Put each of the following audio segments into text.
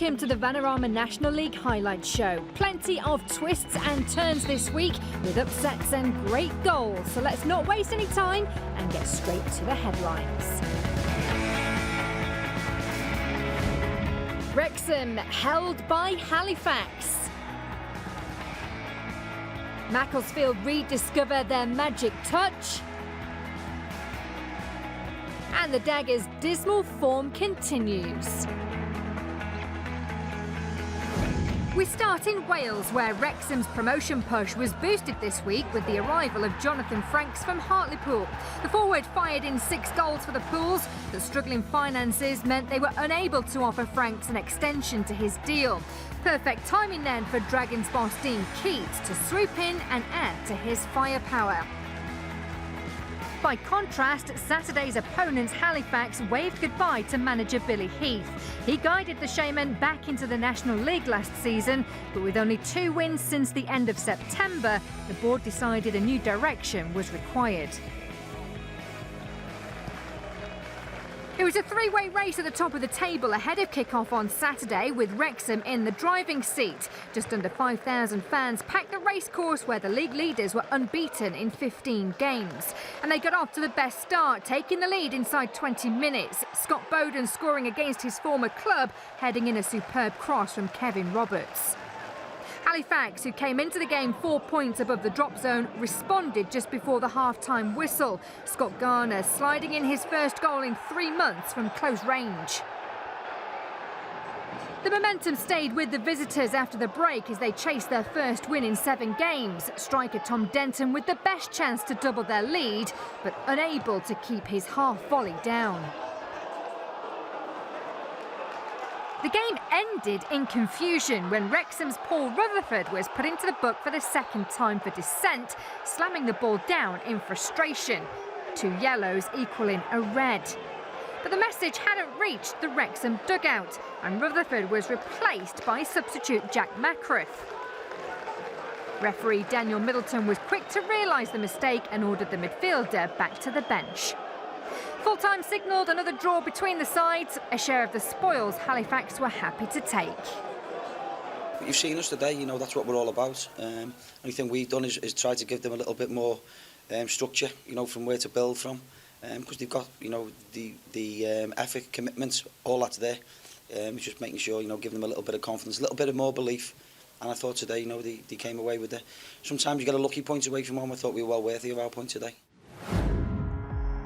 Welcome to the Vanarama National League Highlights Show. Plenty of twists and turns this week with upsets and great goals. So let's not waste any time and get straight to the headlines. Wrexham held by Halifax. Macclesfield rediscover their magic touch. And the Daggers' dismal form continues. We start in Wales, where Wrexham's promotion push was boosted this week with the arrival of Jonathan Franks from Hartlepool. The forward fired in 6 goals for the Pools. The struggling finances meant they were unable to offer Franks an extension to his deal. Perfect timing then for Dragons boss Dean Keats to swoop in and add to his firepower. By contrast, Saturday's opponents Halifax waved goodbye to manager Billy Heath. He guided the Shaman back into the National League last season, but with only 2 wins since the end of September, the board decided a new direction was required. It was a 3-way race at the top of the table ahead of kick-off on Saturday, with Wrexham in the driving seat. Just under 5,000 fans packed the racecourse where the league leaders were unbeaten in 15 games. And they got off to the best start, taking the lead inside 20 minutes. Scott Bowden scoring against his former club, heading in a superb cross from Kevin Roberts. Halifax, who came into the game 4 points above the drop zone, responded just before the half-time whistle. Scott Garner sliding in his first goal in 3 months from close range. The momentum stayed with the visitors after the break as they chased their first win in 7 games. Striker Tom Denton with the best chance to double their lead, but unable to keep his half volley down. The game ended in confusion when Wrexham's Paul Rutherford was put into the book for the 2nd time for dissent, slamming the ball down in frustration. 2 yellows equaling a red. But the message hadn't reached the Wrexham dugout, and Rutherford was replaced by substitute Jack Macrith. Referee Daniel Middleton was quick to realise the mistake and ordered the midfielder back to the bench. Full-time signalled another draw between the sides, a share of the spoils Halifax were happy to take. You've seen us today, you know, that's what we're all about. Only thing we've done is try to give them a little bit more structure, you know, from where to build from. Because they've got, you know, the effort, commitment, all that's there. It's just making sure, you know, give them a little bit of confidence, a little bit of more belief. And I thought today, you know, they came away with it. Sometimes you get a lucky point away from home. I thought we were well worthy of our point today.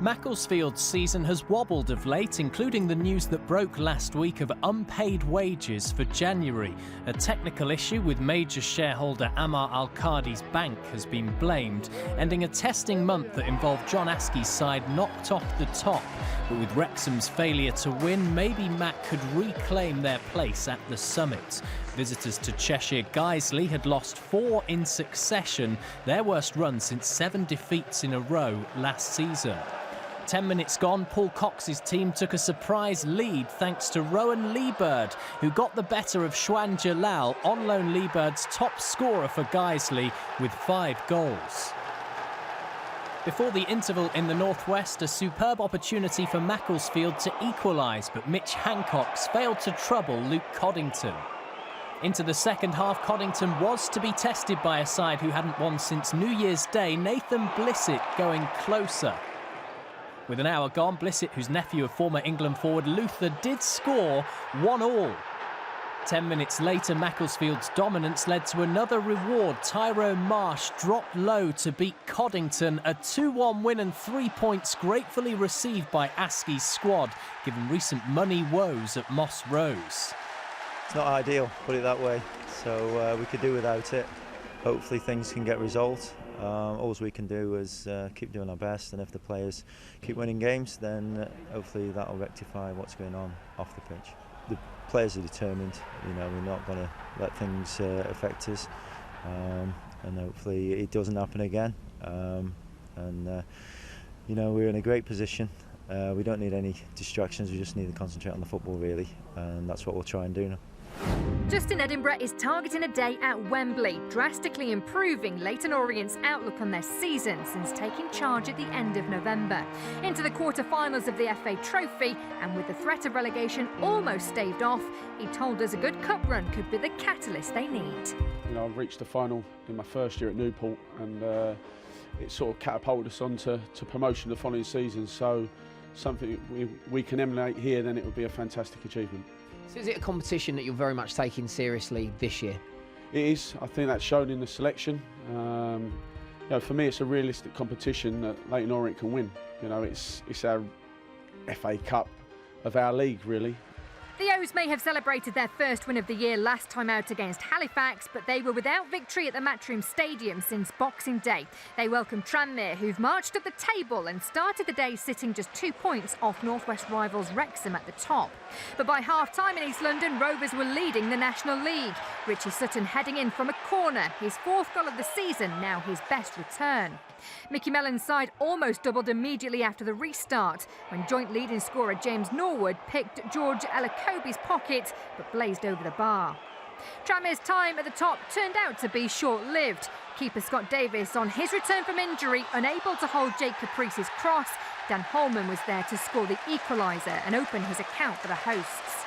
Macclesfield's season has wobbled of late, including the news that broke last week of unpaid wages for January. A technical issue with major shareholder Ammar Al-Qadi's bank has been blamed, ending a testing month that involved John Askey's side knocked off the top. But with Wrexham's failure to win, maybe Mac could reclaim their place at the summit. Visitors to Cheshire Guiseley had lost 4 in succession, their worst run since 7 defeats in a row last season. 10 minutes gone, Paul Cox's team took a surprise lead thanks to Rowan Leebird, who got the better of Shwan Jalal, on loan Leebird's top scorer for Guiseley with 5 goals. Before the interval in the northwest, a superb opportunity for Macclesfield to equalise, but Mitch Hancock's failed to trouble Luke Coddington. Into the second half, Coddington was to be tested by a side who hadn't won since New Year's Day, Nathan Blissett going closer. With an hour gone, Blissett, whose nephew of former England forward Luther, did score 1-1. 10 minutes later, Macclesfield's dominance led to another reward. Tyrone Marsh dropped low to beat Coddington. A 2-1 win and 3 points gratefully received by Askey's squad, given recent money woes at Moss Rose. It's not ideal, put it that way, so we could do without it. Hopefully things can get resolved. All we can do is keep doing our best, and if the players keep winning games, then hopefully that'll rectify what's going on off the pitch. The players are determined, you know, we're not going to let things affect us, and hopefully it doesn't happen again. You know, we're in a great position. We don't need any distractions, we just need to concentrate on the football really, and that's what we'll try and do now. Justin Edinburgh is targeting a day at Wembley, drastically improving Leyton Orient's outlook on their season since taking charge at the end of November. Into the quarter-finals of the FA Trophy, and with the threat of relegation almost staved off, he told us a good cup run could be the catalyst they need. You know, I've reached the final in my first year at Newport, and it sort of catapulted us on to promotion the following season. So something we can emulate here, then it would be a fantastic achievement. So is it a competition that you're very much taking seriously this year? It is. I think that's shown in the selection. You know, for me, it's a realistic competition that Leyton Orient can win. You know, it's our FA Cup of our league, really. The O's may have celebrated their first win of the year last time out against Halifax, but they were without victory at the Matchday Stadium since Boxing Day. They welcomed Tranmere, who've marched up the table and started the day sitting just 2 points off North-West rivals Wrexham at the top. But by half-time in East London, Rovers were leading the National League. Richie Sutton heading in from a corner, his 4th goal of the season, now his best return. Mickey Mellon's side almost doubled immediately after the restart, when joint leading scorer James Norwood picked George Elakobi's pocket, but blazed over the bar. Tranmere's time at the top turned out to be short-lived. Keeper Scott Davis, on his return from injury, unable to hold Jake Caprice's cross. Dan Holman was there to score the equaliser and open his account for the hosts.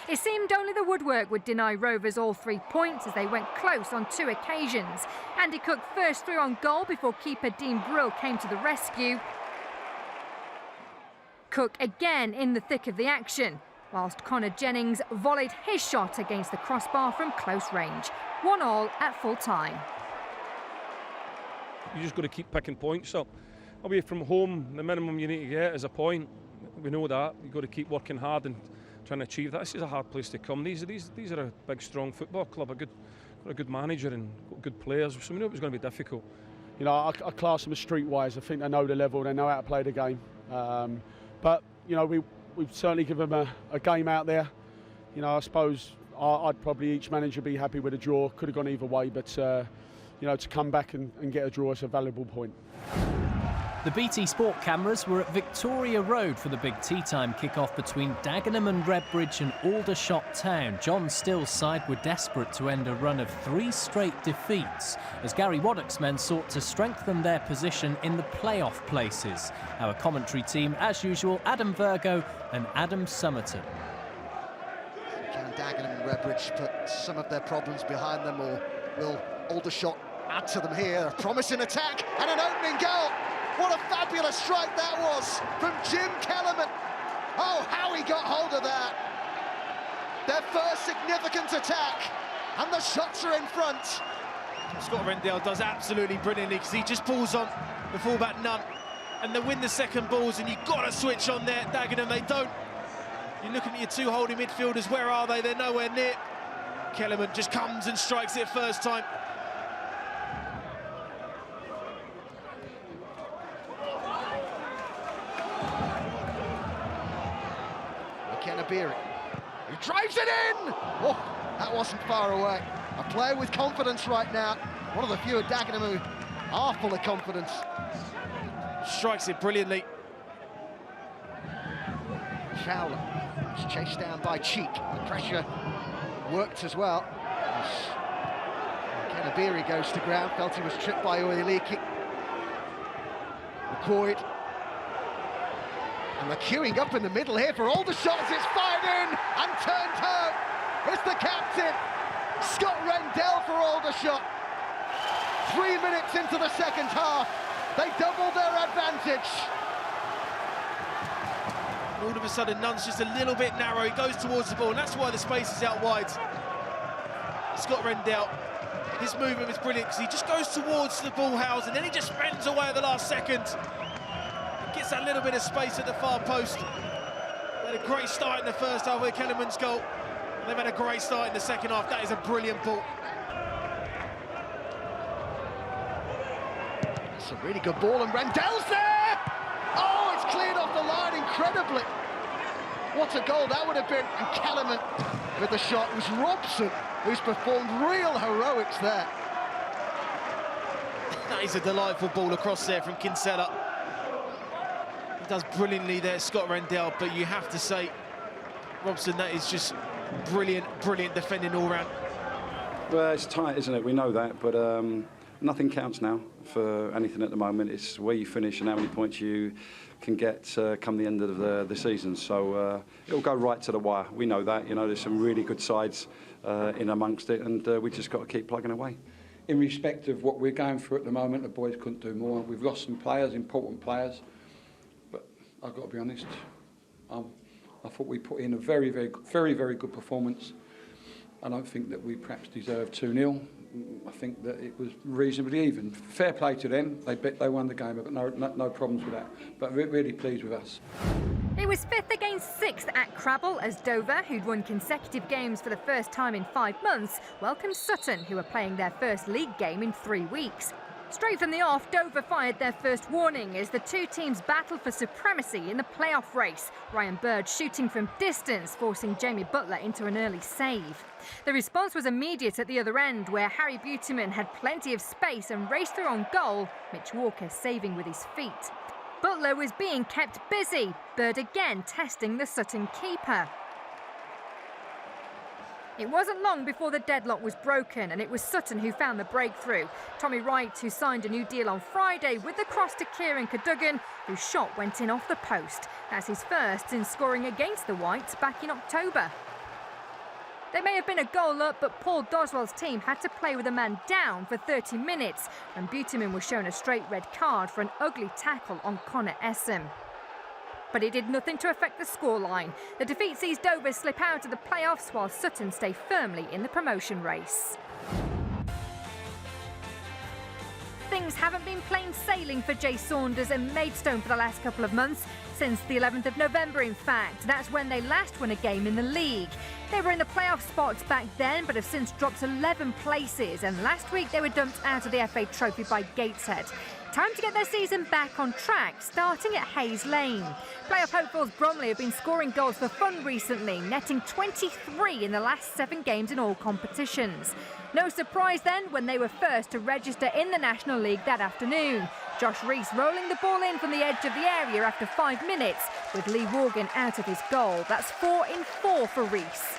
It seemed only the woodwork would deny Rovers all 3 points as they went close on 2 occasions. Andy Cook first through on goal before keeper Dean Brill came to the rescue. Cook again in the thick of the action, whilst Connor Jennings volleyed his shot against the crossbar from close range. 1-1 at full time. You just got to keep picking points up. Away from home, the minimum you need to get is a point. We know that. You've got to keep working hard and trying to achieve that. This is a hard place to come. These are a big, strong football club, a good manager and good players, so we knew it was going to be difficult. You know, I class them as streetwise. I think they know the level, they know how to play the game. But, you know, we've certainly given them a game out there. You know, I suppose I'd probably, each manager, be happy with a draw. Could have gone either way, but, you know, to come back and get a draw is a valuable point. The BT Sport cameras were at Victoria Road for the big tea-time kick-off between Dagenham and Redbridge and Aldershot Town. John Still's side were desperate to end a run of 3 straight defeats as Gary Waddock's men sought to strengthen their position in the playoff places. Our commentary team, as usual, Adam Virgo and Adam Summerton. Can Dagenham and Redbridge put some of their problems behind them, or will Aldershot add to them here? A promising attack and an opening goal. What a fabulous strike that was from Jim Kellerman. Oh, how he got hold of that. Their first significant attack, and the shots are in front. Scott Rendell does absolutely brilliantly because he just pulls on the fullback none, and they win the second balls, and you've got to switch on there. Dagenham, they don't. You're looking at your 2 holding midfielders. Where are they? They're nowhere near. Kellerman just comes and strikes it first time. Who drives it in! Oh, that wasn't far away. A player with confidence right now. One of the few at Dagenham who are full of confidence. Strikes it brilliantly. Fowler was chased down by Cheek. The pressure worked as well. Kenabiri goes to ground. Felt he was tripped by Oyeliki. McCoy. And the queuing up in the middle here for Aldershot as it's fired in and turned home. It's the captain, Scott Rendell for Aldershot. 3 minutes into the second half, they doubled their advantage. All of a sudden, Nunn's just a little bit narrow. He goes towards the ball, and that's why the space is out wide. Scott Rendell, his movement is brilliant because he just goes towards the ball house and then he just spins away at the last second. Gets that little bit of space at the far post. They had a great start in the first half with Kellerman's goal. And they've had a great start in the second half. That is a brilliant ball. It's a really good ball, and Rendell's there! Oh, it's cleared off the line incredibly. What a goal that would have been. And Kellerman with the shot. It was Robson who's performed real heroics there. That is a delightful ball across there from Kinsella. He does brilliantly there, Scott Rendell, but you have to say, Robson, that is just brilliant defending all round. Well, it's tight, isn't it? We know that, but nothing counts now for anything at the moment. It's where you finish and how many points you can get come the end of the season. So it'll go right to the wire. We know that. You know, there's some really good sides in amongst it, and we just got to keep plugging away. In respect of what we're going through at the moment, the boys couldn't do more. We've lost some players, important players, but I've got to be honest. I thought we put in a very good performance. I don't think that we perhaps deserved 2-0. I think that it was reasonably even. Fair play to them. They won the game. I've got no problems with that. But really pleased with us. It was 5th against 6th at Crabble as Dover, who'd won consecutive games for the first time in 5 months, welcomed Sutton, who were playing their first league game in 3 weeks. Straight from the off, Dover fired their first warning as the two teams battled for supremacy in the playoff race. Ryan Bird shooting from distance, forcing Jamie Butler into an early save. The response was immediate at the other end, where Harry Buteman had plenty of space and raced through on goal, Mitch Walker saving with his feet. Butler was being kept busy, Bird again testing the Sutton keeper. It wasn't long before the deadlock was broken, and it was Sutton who found the breakthrough. Tommy Wright, who signed a new deal on Friday with the cross to Kieran Cadogan, whose shot went in off the post. That's his first in scoring against the Whites back in October. They may have been a goal up, but Paul Doswell's team had to play with a man down for 30 minutes, and Buteman was shown a straight red card for an ugly tackle on Connor Essam. But it did nothing to affect the scoreline. The defeat sees Dover slip out of the playoffs while Sutton stay firmly in the promotion race. Things haven't been plain sailing for Jay Saunders and Maidstone for the last couple of months. Since the 11th of November, in fact. That's when they last won a game in the league. They were in the playoff spots back then, but have since dropped 11 places. And last week they were dumped out of the FA Trophy by Gateshead. Time to get their season back on track, starting at Hayes Lane. Playoff hopefuls Bromley have been scoring goals for fun recently, netting 23 in the last 7 games in all competitions. No surprise then when they were first to register in the National League that afternoon. Josh Rees rolling the ball in from the edge of the area after 5 minutes, with Lee Morgan out of his goal. That's 4 in 4 for Rees.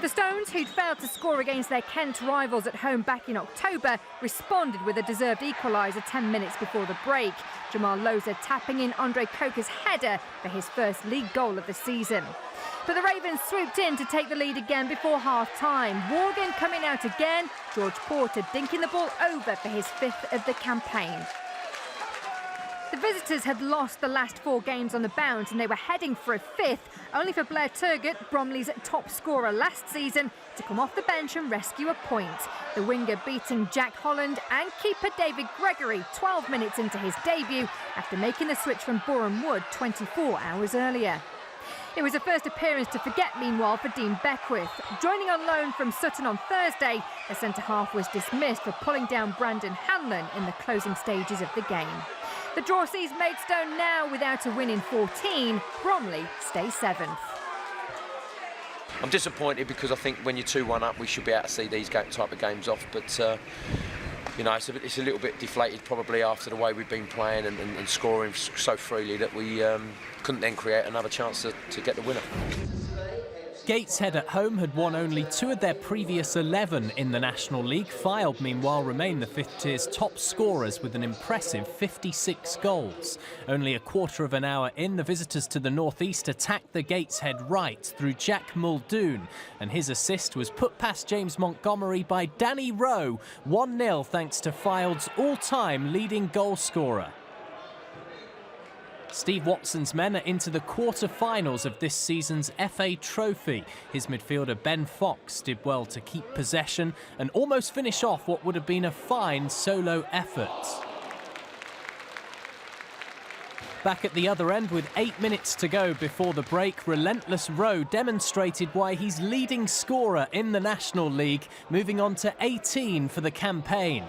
The Stones, who'd failed to score against their Kent rivals at home back in October, responded with a deserved equaliser 10 minutes before the break. Jamal Loza tapping in Andre Coker's header for his first league goal of the season. But the Ravens swooped in to take the lead again before half-time. Morgan coming out again, George Porter dinking the ball over for his 5th of the campaign. The visitors had lost the last 4 games on the bounce and they were heading for a 5th, only for Blair Turgott, Bromley's top scorer last season, to come off the bench and rescue a point. The winger beating Jack Holland and keeper David Gregory 12 minutes into his debut after making the switch from Boreham Wood 24 hours earlier. It was a first appearance to forget, meanwhile, for Dean Beckwith. Joining on loan from Sutton on Thursday, the centre-half was dismissed for pulling down Brandon Hanlon in the closing stages of the game. The draw sees Maidstone now without a win in 14. Bromley stay 7th. I'm disappointed because I think when you're 2-1 up, we should be able to see these type of games off. But you know, it's a little bit deflated probably after the way we've been playing and scoring so freely that we couldn't then create another chance to get the winner. Gateshead at home had won only 2 of their previous 11 in the National League. Fylde, meanwhile, remain the 5th tier's top scorers with an impressive 56 goals. Only a quarter of an hour in, the visitors to the northeast attacked the Gateshead right through Jack Muldoon, and his assist was put past James Montgomery by Danny Rowe. 1-0 thanks to Fylde's all-time leading goal scorer. Steve Watson's men are into the quarter-finals of this season's FA Trophy. His midfielder Ben Fox did well to keep possession and almost finish off what would have been a fine solo effort. Back at the other end with 8 minutes to go before the break, Relentless Rowe demonstrated why he's leading scorer in the National League, moving on to 18 for the campaign.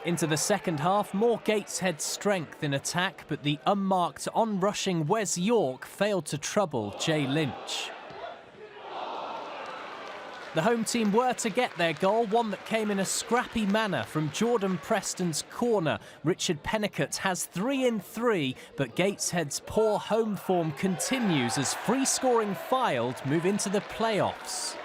Into the second half, more Gateshead strength in attack, but the unmarked on-rushing Wes York failed to trouble Jay Lynch. The home team were to get their goal, one that came in a scrappy manner from Jordan Preston's corner. Richard Pennicott has 3 in 3, but Gateshead's poor home form continues as free-scoring Fylde move into the playoffs.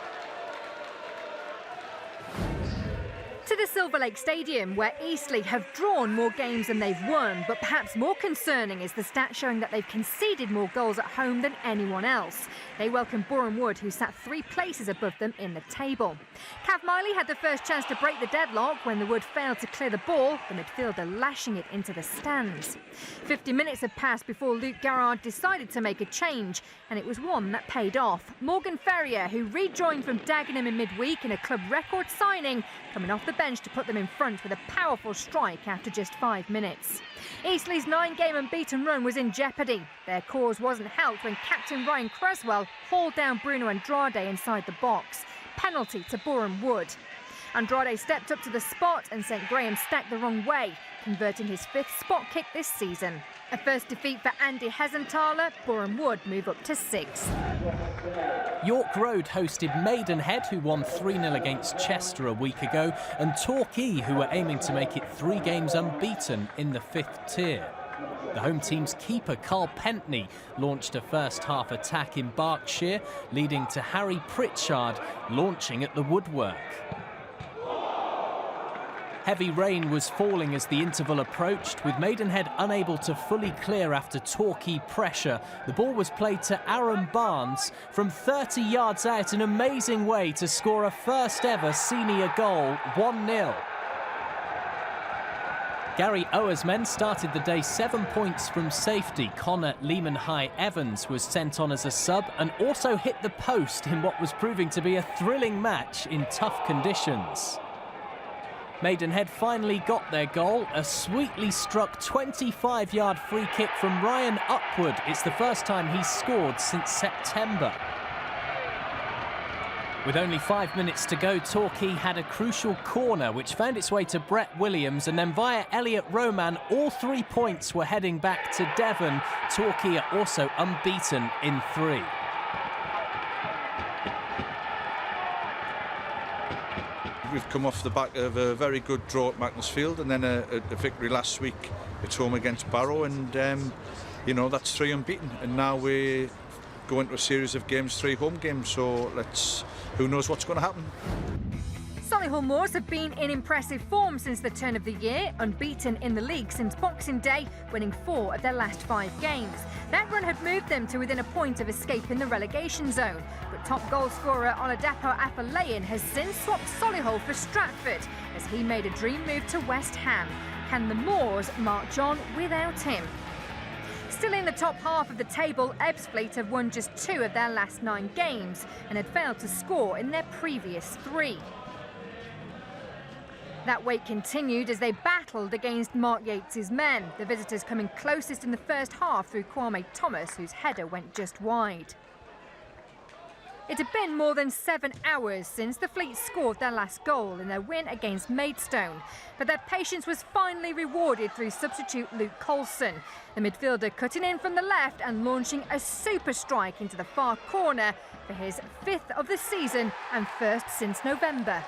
To the Silver Lake Stadium, where EASTLEIGH have drawn more games than they've won, but perhaps more concerning is the stat showing that they've conceded more goals at home than anyone else. They welcome Boreham Wood, who sat 3 places above them in the table. Cav Miley had the first chance to break the deadlock when the Wood failed to clear the ball, the midfielder lashing it into the stands. 50 minutes had passed before Luke Garrard decided to make a change, and it was one that paid off. Morgan Ferrier, who rejoined from Dagenham in midweek in a club record signing, coming off the bench to put them in front with a powerful strike after just 5 minutes. EASTLEIGH's 9-game unbeaten run was in jeopardy. Their cause wasn't helped when captain Ryan Creswell hauled down Bruno Andrade inside the box. Penalty to Boreham Wood. Andrade stepped up to the spot and sent Graham Stack the wrong way, converting his 5th spot kick this season. A first defeat for Andy Hesenthaler, Boreham Wood move up to 6th. York Road hosted Maidenhead, who won 3-0 against Chester a week ago, and Torquay, who were aiming to make it 3 games unbeaten in the 5th tier. The home team's keeper, Carl Pentney, launched a first-half attack in Berkshire, leading to Harry Pritchard launching at the woodwork. Heavy rain was falling as the interval approached, with Maidenhead unable to fully clear after Torquay pressure. The ball was played to Aaron Barnes from 30 yards out, an amazing way to score a first-ever senior goal, 1-0. Gary Ower's men started the day 7 points from safety. Connor Lehman High Evans was sent on as a sub and also hit the post in what was proving to be a thrilling match in tough conditions. Maidenhead finally got their goal, a sweetly struck 25-yard free kick from Ryan Upwood. It's the first time he's scored since September. With only 5 minutes to go, Torquay had a crucial corner which found its way to Brett Williams, and then via Elliot Roman, all 3 points were heading back to Devon. Torquay are also unbeaten in 3. We've come off the back of a very good draw at Macclesfield and then a victory last week at home against Barrow, and you know, that's 3 unbeaten, and now we go into a series of games, 3 home games, so who knows what's going to happen. Solihull Moors have been in impressive form since the turn of the year, unbeaten in the league since Boxing Day, winning 4 of their last 5 games. That run had moved them to within a point of escaping the relegation zone, but top goal scorer Oladapo Afolayan has since swapped Solihull for Stratford as he made a dream move to West Ham. Can the Moors march on without him? Still in the top half of the table, EBBSFLEET have won just 2 of their last 9 games and had failed to score in their previous 3. That wait continued as they battled against Mark Yates's men, the visitors coming closest in the first half through Kwame Thomas, whose header went just wide. It had been more than 7 hours since the Fleet scored their last goal in their win against Maidstone, but their patience was finally rewarded through substitute Luke Colson, the midfielder cutting in from the left and launching a super strike into the far corner for his 5th of the season and 1st since November.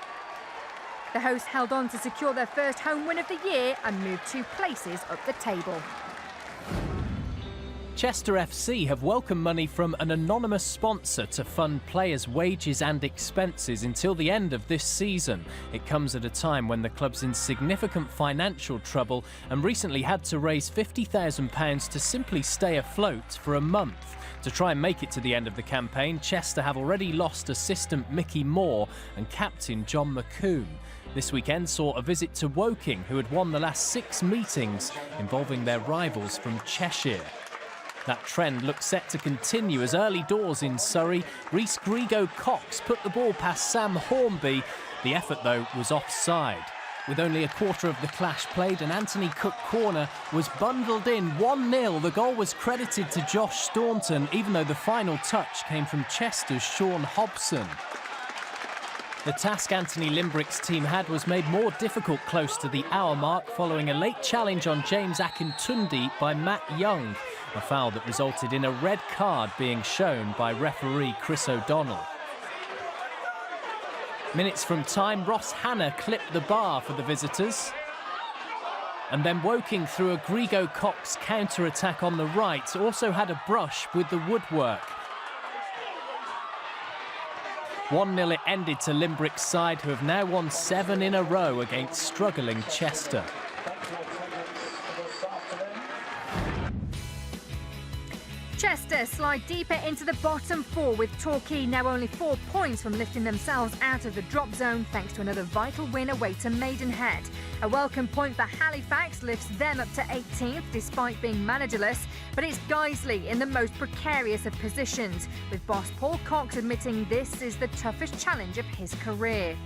The hosts held on to secure their first home win of the year and moved 2 places up the table. Chester FC have welcomed money from an anonymous sponsor to fund players' wages and expenses until the end of this season. It comes at a time when the club's in significant financial trouble and recently had to raise £50,000 to simply stay afloat for a month. To try and make it to the end of the campaign, Chester have already lost assistant Mickey Moore and captain John McComb. This weekend saw a visit to Woking, who had won the last 6 meetings involving their rivals from Cheshire. That trend looks set to continue as early doors in Surrey, Rhys Grigo-Cox put the ball past Sam Hornby. The effort, though, was offside. With only a quarter of the clash played, an Anthony Cook corner was bundled in 1-0. The goal was credited to Josh Staunton, even though the final touch came from Chester's Sean Hobson. The task Anthony Limbrick's team had was made more difficult close to the hour mark following a late challenge on James Akintundi by Matt Young, a foul that resulted in a red card being shown by referee Chris O'Donnell. Minutes from time, Ross Hannah clipped the bar for the visitors. And then Woking, through a Grego Cox counter-attack on the right, also had a brush with the woodwork. 1-0 it ended to Limbrick's side, who have now won 7 in a row against struggling Chester. Chester slide deeper into the bottom 4, with Torquay now only 4 points from lifting themselves out of the drop zone thanks to another vital win away to Maidenhead. A welcome point for Halifax lifts them up to 18th despite being managerless, but it's Guiseley in the most precarious of positions, with boss Paul Cox admitting this is the toughest challenge of his career.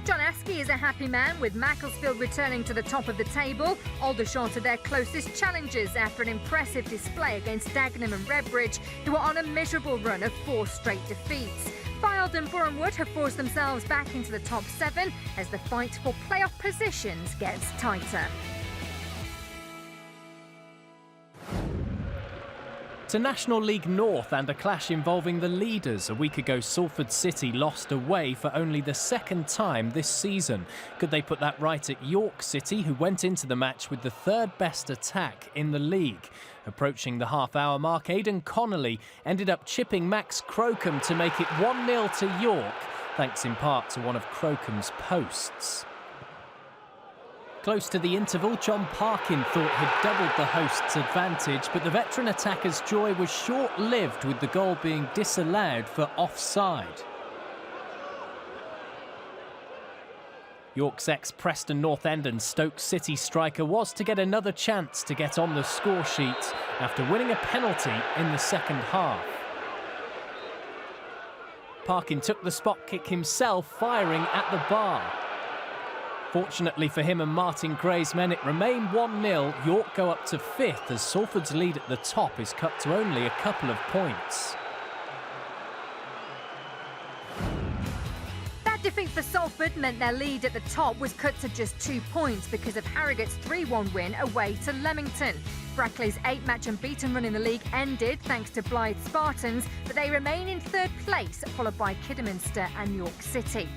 John Askey is a happy man, with Macclesfield returning to the top of the table. Aldershot are their closest challengers after an impressive display against Dagenham and Redbridge, who are on a miserable run of 4 straight defeats. Fylde and Bournemouth have forced themselves back into the top 7 as the fight for playoff positions gets tighter. To National League North and a clash involving the leaders. A week ago, Salford City lost away for only the 2nd time this season. Could they put that right at York City, who went into the match with the 3rd best attack in the league? Approaching the half-hour mark, Aidan Connolly ended up chipping Max Crocombe to make it 1-0 to York, thanks in part to one of Crocombe's posts. Close to the interval, John Parkin thought he'd doubled the hosts' advantage, but the veteran attacker's joy was short-lived, with the goal being disallowed for offside. York's ex-Preston North End and Stoke City striker was to get another chance to get on the score sheet after winning a penalty in the second half. Parkin took the spot kick himself, firing at the bar. Fortunately for him and Martin Gray's men, it remained 1-0. York go up to 5th as Salford's lead at the top is cut to only a couple of points. That defeat for Salford meant their lead at the top was cut to just 2 points because of Harrogate's 3-1 win away to Leamington. Brackley's 8-match unbeaten run in the league ended thanks to Blythe Spartans, but they remain in 3rd place, followed by Kidderminster and York City.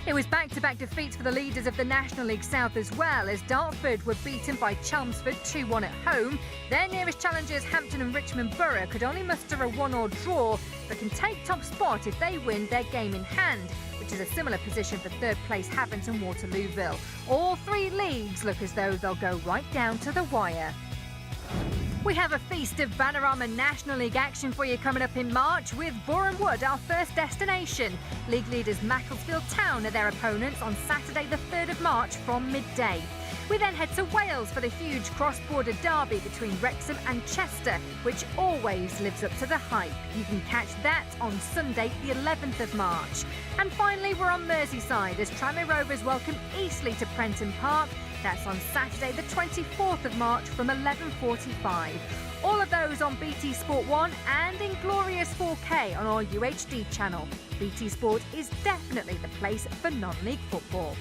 It was back-to-back defeats for the leaders of the National League South as well, as Dartford were beaten by Chelmsford 2-1 at home. Their nearest challengers, Hampton and Richmond Borough, could only muster a 1-1 draw, but can take top spot if they win their game in hand, which is a similar position for 3rd place Havant and Waterlooville. All 3 leagues look as though they'll go right down to the wire. We have a feast of Vanarama National League action for you coming up in March, with Boreham Wood our first destination. League leaders Macclesfield Town are their opponents on Saturday the 3rd of March from midday. We then head to Wales for the huge cross-border derby between Wrexham and Chester, which always lives up to the hype. You can catch that on Sunday the 11th of March. And finally, we're on Merseyside as Tranmere Rovers welcome Eastleigh to Prenton Park. That's on Saturday the 24th of March from 11:45. All of those on BT Sport 1 and in glorious 4K on our UHD channel. BT Sport is definitely the place for non-league football.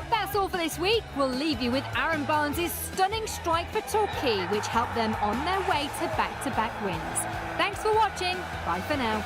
That's all for this week. We'll leave you with Aaron Barnes' stunning strike for Torquay, which helped them on their way to back-to-back wins. Thanks for watching. Bye for now.